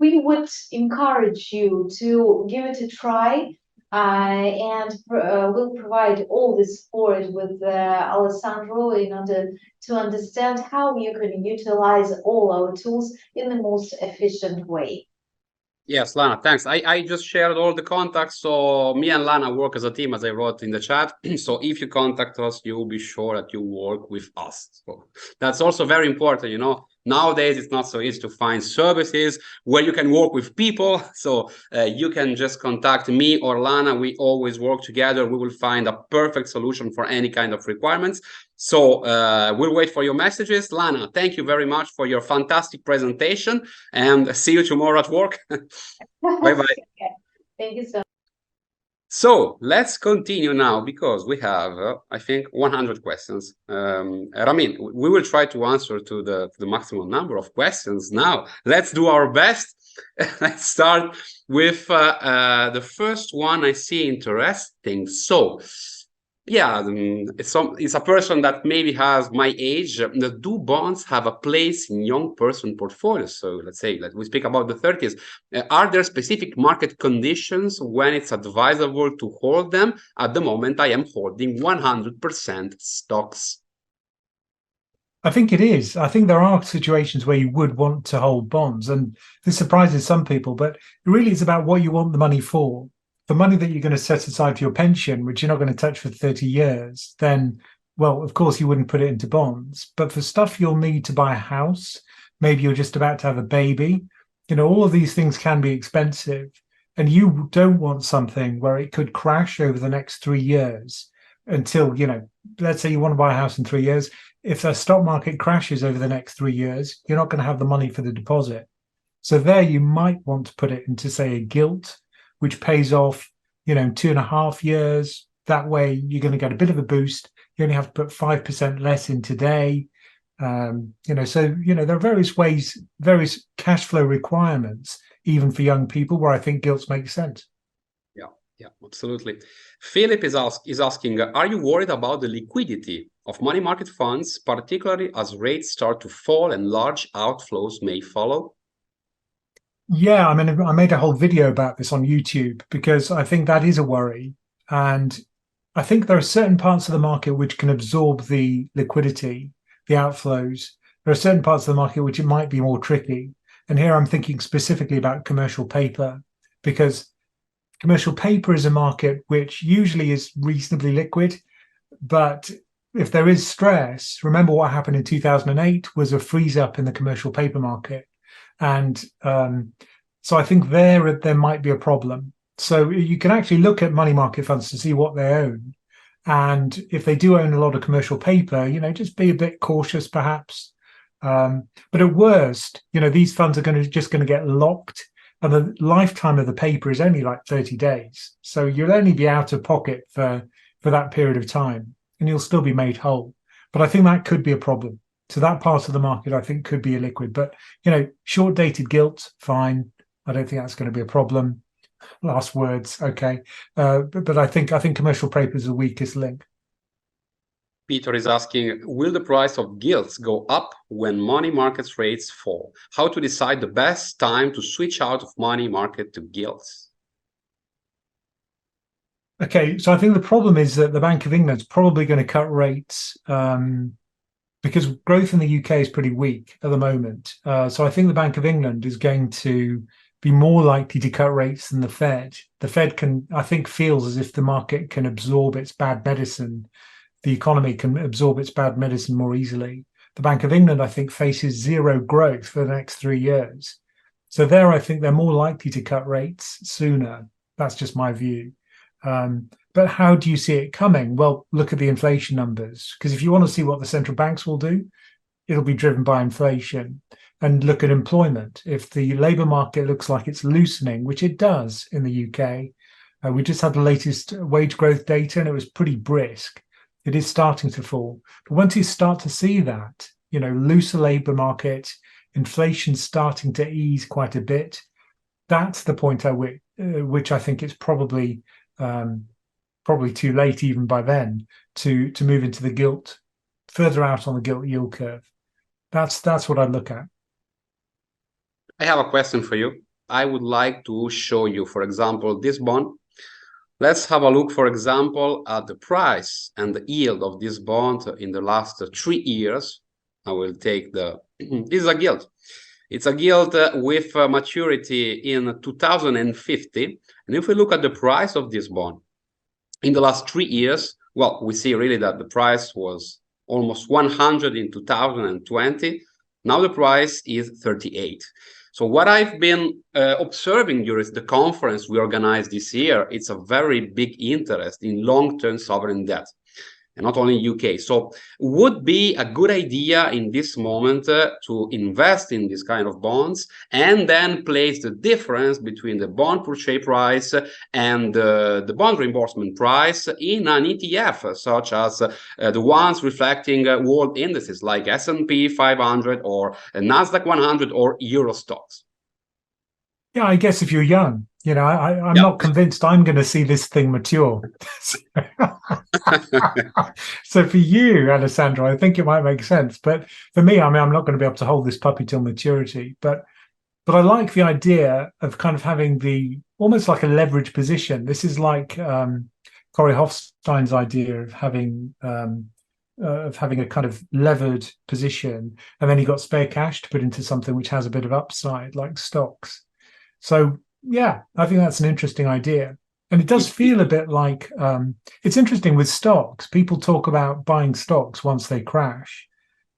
we would encourage you to give it a try. And we'll provide all the support with Alessandro in order to understand how you can utilize all our tools in the most efficient way. Yes, Lana, thanks. I just shared all the contacts. So me and Lana work as a team, as I wrote in the chat. So if you contact us, you'll be sure that you work with us. So that's also very important, you know. Nowadays, it's not so easy to find services where you can work with people. So you can just contact me or Lana. We always work together. We will find a perfect solution for any kind of requirements. So we'll wait for your messages. Lana, thank you very much for your fantastic presentation, and see you tomorrow at work. Bye-bye. Thank you so much. So let's continue now, because we have, I think, 100 questions. Ramin, we will try to answer to the maximum number of questions now. Let's do our best. Let's start with the first one I see interesting. So, yeah, it's a person that maybe has my age. Do bonds have a place in young person portfolios? So let's say that we speak about the 30s. Are there specific market conditions when it's advisable to hold them? At the moment, I am holding 100% stocks. I think it is. I think there are situations where you would want to hold bonds, and this surprises some people, but it really is about what you want the money for. The money that you're going to set aside for your pension, which you're not going to touch for 30 years, then, well, of course, you wouldn't put it into bonds. But for stuff you'll need to buy a house, maybe you're just about to have a baby, you know, all of these things can be expensive. And you don't want something where it could crash over the next 3 years until, you know, let's say you want to buy a house in 3 years. If the stock market crashes over the next 3 years, you're not going to have the money for the deposit. So there you might want to put it into, say, a gilt, which pays off, you know, 2.5 years. That way you're going to get a bit of a boost. You only have to put 5% less in today. You know, so, you know, there are various ways, various cash flow requirements, even for young people, where I think gilts make sense. Yeah, absolutely. Philip is asking, are you worried about the liquidity of money market funds, particularly as rates start to fall and large outflows may follow? Yeah, I mean, I made a whole video about this on YouTube because I think that is a worry. And I think there are certain parts of the market which can absorb the liquidity, the outflows. There are certain parts of the market which it might be more tricky. And here I'm thinking specifically about commercial paper, because commercial paper is a market which usually is reasonably liquid. But if there is stress, remember what happened in 2008 was a freeze up in the commercial paper market. And so I think there might be a problem. So you can actually look at money market funds to see what they own. And if they do own a lot of commercial paper, you know, just be a bit cautious perhaps. But at worst, you know, these funds are just going to get locked. And the lifetime of the paper is only like 30 days. So you'll only be out of pocket for that period of time, and you'll still be made whole. But I think that could be a problem. So that part of the market, I think, could be illiquid. But, you know, short-dated gilts, fine. I don't think that's going to be a problem. Last words, okay. But I think commercial paper is the weakest link. Peter is asking, will the price of gilts go up when money market rates fall? How to decide the best time to switch out of money market to gilts? Okay, so I think the problem is that the Bank of England's probably going to cut rates because growth in the UK is pretty weak at the moment. So I think the Bank of England is going to be more likely to cut rates than the Fed. The Fed I think, feels as if the market can absorb its bad medicine. The economy can absorb its bad medicine more easily. the Bank of England, I think, faces zero growth for the next 3 years. So there, I think they're more likely to cut rates sooner. That's just my view. But how do you see it coming? Well, look at the inflation numbers, because if you want to see what the central banks will do, it'll be driven by inflation. And look at employment. If the labour market looks like it's loosening, which it does in the UK, we just had the latest wage growth data and it was pretty brisk. It is starting to fall. But once you start to see that, looser labour market, inflation starting to ease quite a bit, that's the point at which I think it's probably too late even by then to move into the gilt, further out on the gilt yield curve. That's what I look at. I have a question for you. I would like to show you, for example, this bond. Let's have a look, for example, at the price and the yield of this bond in the last 3 years. I will take this is a gilt. It's a gilt with maturity in 2050. And if we look at the price of this bond in the last 3 years, well, we see really that the price was almost 100 in 2020. Now the price is 38. So what I've been observing during the conference we organized this year, it's a very big interest in long-term sovereign debt, and not only UK. So would be a good idea in this moment to invest in this kind of bonds and then place the difference between the bond purchase price and the bond reimbursement price in an ETF, such as the ones reflecting world indices like S&P 500 or NASDAQ 100 or Euro stocks. Yeah, I guess if you're young, I'm not convinced I'm going to see this thing mature. So for you, Alessandro, I think it might make sense. But for me, I'm not going to be able to hold this puppy till maturity. But I like the idea of kind of having almost like a leverage position. This is like Corey Hofstein's idea of having a kind of levered position, and then you got spare cash to put into something which has a bit of upside, like stocks. So yeah, I think that's an interesting idea. And it does feel a bit like, it's interesting with stocks. People talk about buying stocks once they crash.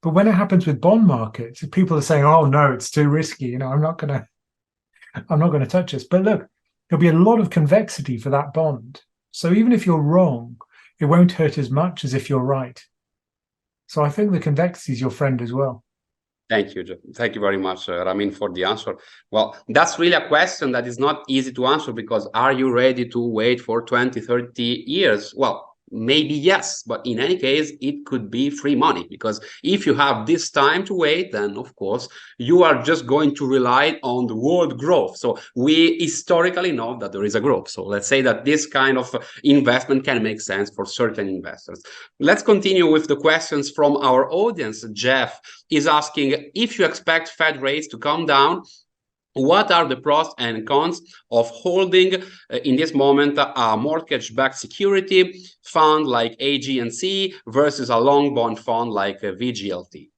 But when it happens with bond markets, people are saying, oh no, it's too risky. I'm not going to touch this. But look, there'll be a lot of convexity for that bond. So even if you're wrong, it won't hurt as much as if you're right. So I think the convexity is your friend as well. Thank you. Thank you very much, Ramin, for the answer. Well, that's really a question that is not easy to answer, because are you ready to wait for 20, 30 years? Well, maybe yes, but in any case, it could be free money, because if you have this time to wait, then of course, you are just going to rely on the world growth. So we historically know that there is a growth. So let's say that this kind of investment can make sense for certain investors. Let's continue with the questions from our audience. Jeff is asking, if you expect Fed rates to come down, what are the pros and cons of holding in this moment a mortgage-backed security fund like AG&C versus a long bond fund like VGLT?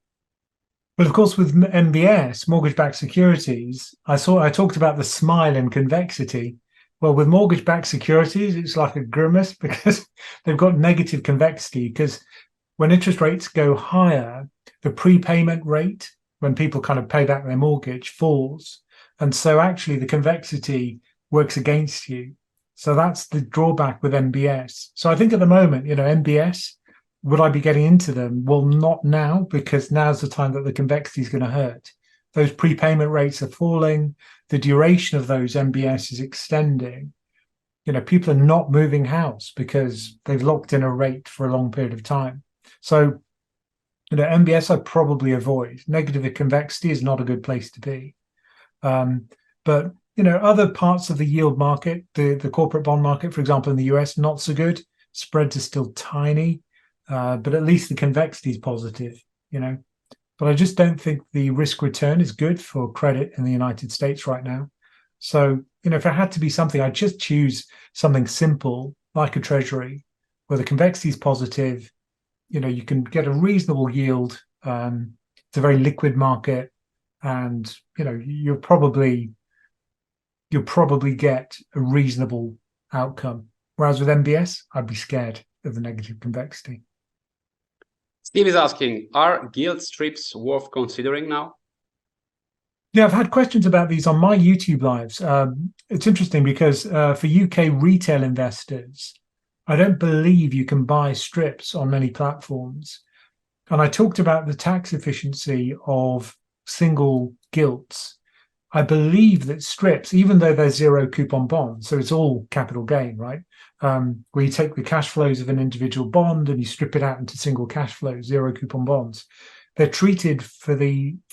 Well, of course, with MBS, mortgage-backed securities, I talked about the smile and convexity. Well, with mortgage-backed securities, it's like a grimace, because they've got negative convexity, because when interest rates go higher, the prepayment rate, when people kind of pay back their mortgage, falls. And so actually the convexity works against you. So that's the drawback with MBS. So I think at the moment, MBS, would I be getting into them? Well, not now, because now's the time that the convexity is going to hurt. Those prepayment rates are falling. The duration of those MBS is extending. People are not moving house because they've locked in a rate for a long period of time. So, MBS I probably avoid. Negative convexity is not a good place to be. But other parts of the yield market, the corporate bond market, for example, in the US, not so good. Spreads are still tiny, but at least the convexity is positive, But I just don't think the risk return is good for credit in the United States right now. So, if it had to be something, I'd just choose something simple like a treasury, where the convexity is positive. You can get a reasonable yield. It's a very liquid market. And you'll probably get a reasonable outcome. Whereas with MBS, I'd be scared of the negative convexity. Steve is asking, are gilt strips worth considering now? Yeah, I've had questions about these on my YouTube lives. It's interesting because for UK retail investors, I don't believe you can buy strips on many platforms. And I talked about the tax efficiency of single gilts. I believe that strips, even though they're zero coupon bonds, so it's all capital gain, right? Where you take the cash flows of an individual bond and you strip it out into single cash flows, zero coupon bonds. They're treated for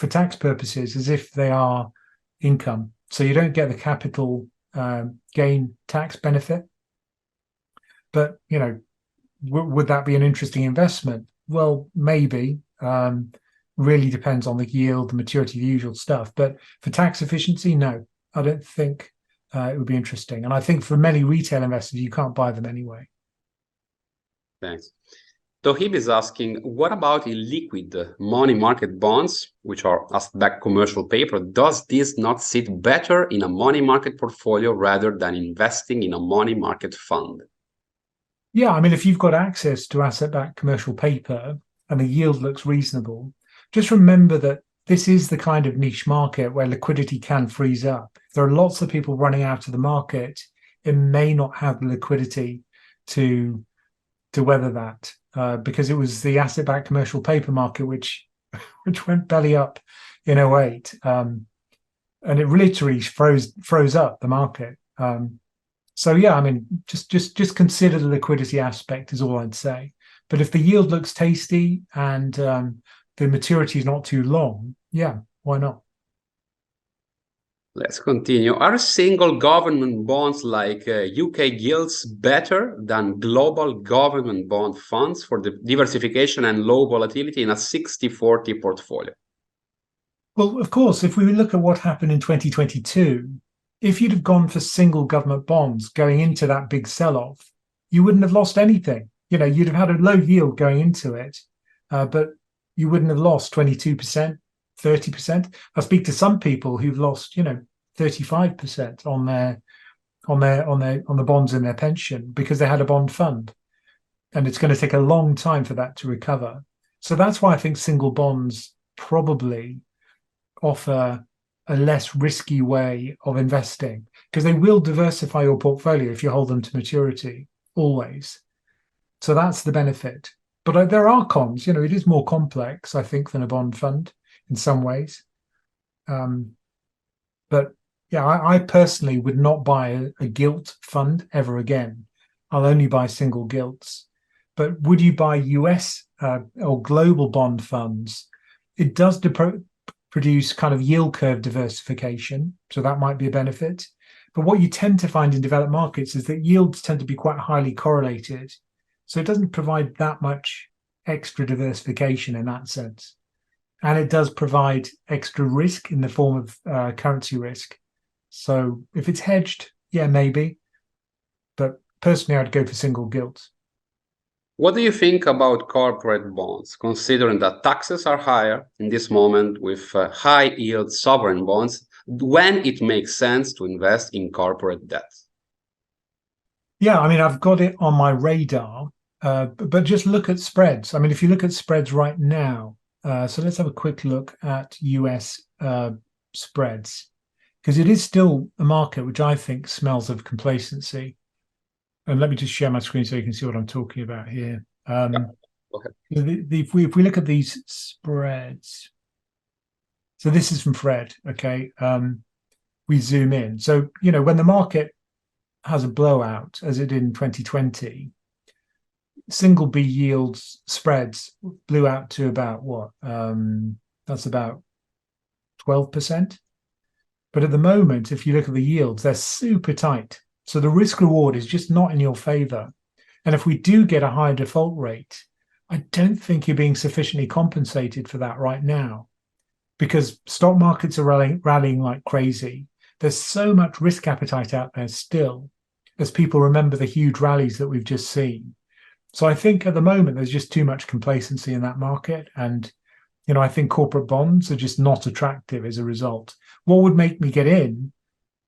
tax purposes as if they are income. So you don't get the capital gain tax benefit. But, you know, would that be an interesting investment? Well, maybe. Really depends on the yield, the maturity, the usual stuff. But for tax efficiency, no, I don't think it would be interesting. And I think for many retail investors, you can't buy them anyway. Thanks. Tohib is asking, what about illiquid money market bonds, which are asset-backed commercial paper? Does this not sit better in a money market portfolio rather than investing in a money market fund? Yeah, I mean, if you've got access to asset-backed commercial paper and the yield looks reasonable, just remember that this is the kind of niche market where liquidity can freeze up. If there are lots of people running out of the market, it may not have the liquidity to weather that. Because it was the asset-backed commercial paper market which went belly up in 08, and it literally froze up the market. So yeah, I mean, just consider the liquidity aspect is all I'd say. But if the yield looks tasty and the maturity is not too long, yeah, why not? Let's continue. Are single government bonds like UK gilts better than global government bond funds for the diversification and low volatility in a 60-40 portfolio? Well, of course, if we look at what happened in 2022, if you'd have gone for single government bonds going into that big sell-off, you wouldn't have lost anything. You know, you'd have had a low yield going into it, but you wouldn't have lost 22%. 30%. I speak to some people who've lost, 35% on the bonds in their pension because they had a bond fund, and it's going to take a long time for that to recover. So that's why I think single bonds probably offer a less risky way of investing, because they will diversify your portfolio if you hold them to maturity always. So that's the benefit. But there are cons. It is more complex, I think, than a bond fund in some ways. But yeah, I personally would not buy a gilt fund ever again. I'll only buy single gilts. But would you buy US or global bond funds? It does produce kind of yield curve diversification, so that might be a benefit. But what you tend to find in developed markets is that yields tend to be quite highly correlated. So it doesn't provide that much extra diversification in that sense. And it does provide extra risk in the form of currency risk. So if it's hedged, yeah, maybe. But personally, I'd go for single gilts. What do you think about corporate bonds, considering that taxes are higher in this moment with high yield sovereign bonds, when it makes sense to invest in corporate debt? Yeah, I mean, I've got it on my radar, but just look at spreads. I mean, if you look at spreads right now, so let's have a quick look at US spreads, because it is still a market which I think smells of complacency. And let me just share my screen so you can see what I'm talking about here. Okay. If we look at these spreads, so this is from Fred, okay? We zoom in. So, when the market has a blowout, as it did in 2020, single B yields spreads blew out to about what? That's about 12%. But at the moment, if you look at the yields, they're super tight. So the risk reward is just not in your favor. And if we do get a higher default rate, I don't think you're being sufficiently compensated for that right now, because stock markets are rallying like crazy. There's so much risk appetite out there still, as people remember the huge rallies that we've just seen. So I think at the moment, there's just too much complacency in that market. And, I think corporate bonds are just not attractive as a result. What would make me get in?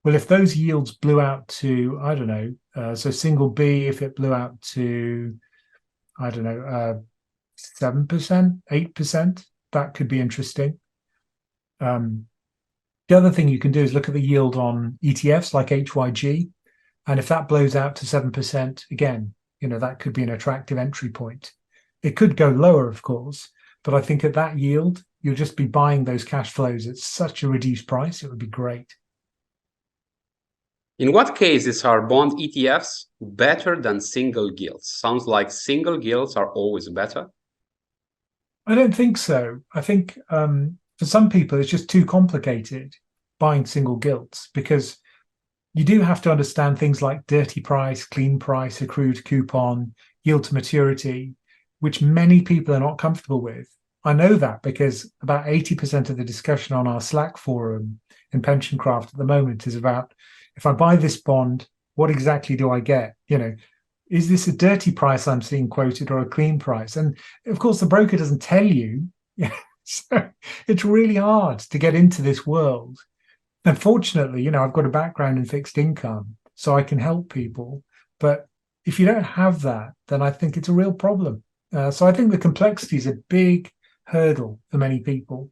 Well, if those yields blew out to, I don't know, so single B, if it blew out to, I don't know, 7%, 8%. That could be interesting. The other thing you can do is look at the yield on ETFs like HYG. And if that blows out to 7%, again, that could be an attractive entry point. It could go lower, of course, but I think at that yield, you'll just be buying those cash flows at such a reduced price. It would be great. In what cases are bond ETFs better than single gilts? Sounds like single gilts are always better. I don't think so. I think for some people, it's just too complicated buying single gilts, because you do have to understand things like dirty price, clean price, accrued coupon, yield to maturity, which many people are not comfortable with. I know that because about 80% of the discussion on our Slack forum in PensionCraft at the moment is about, if I buy this bond, what exactly do I get? Is this a dirty price I'm seeing quoted or a clean price? And of course, the broker doesn't tell you. So it's really hard to get into this world. And fortunately, I've got a background in fixed income, so I can help people. But if you don't have that, then I think it's a real problem. So I think the complexity is a big hurdle for many people.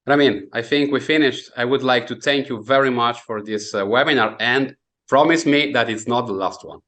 Ramin, I think we finished. I would like to thank you very much for this webinar, and promise me that it's not the last one.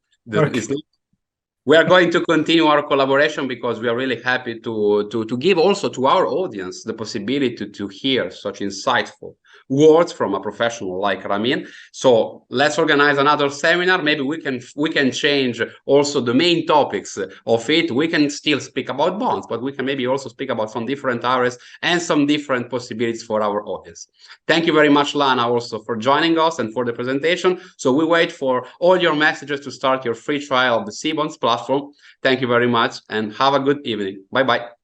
We are going to continue our collaboration because we are really happy to give also to our audience the possibility to hear such insightful words from a professional like Ramin. So let's organize another seminar. Maybe we can change also the main topics of it. We can still speak about bonds, but we can maybe also speak about some different areas and some different possibilities for our audience. Thank you very much, Lana, also for joining us and for the presentation. So we wait for all your messages to start your free trial of the Cbonds platform. Thank you very much and have a good evening. Bye-bye.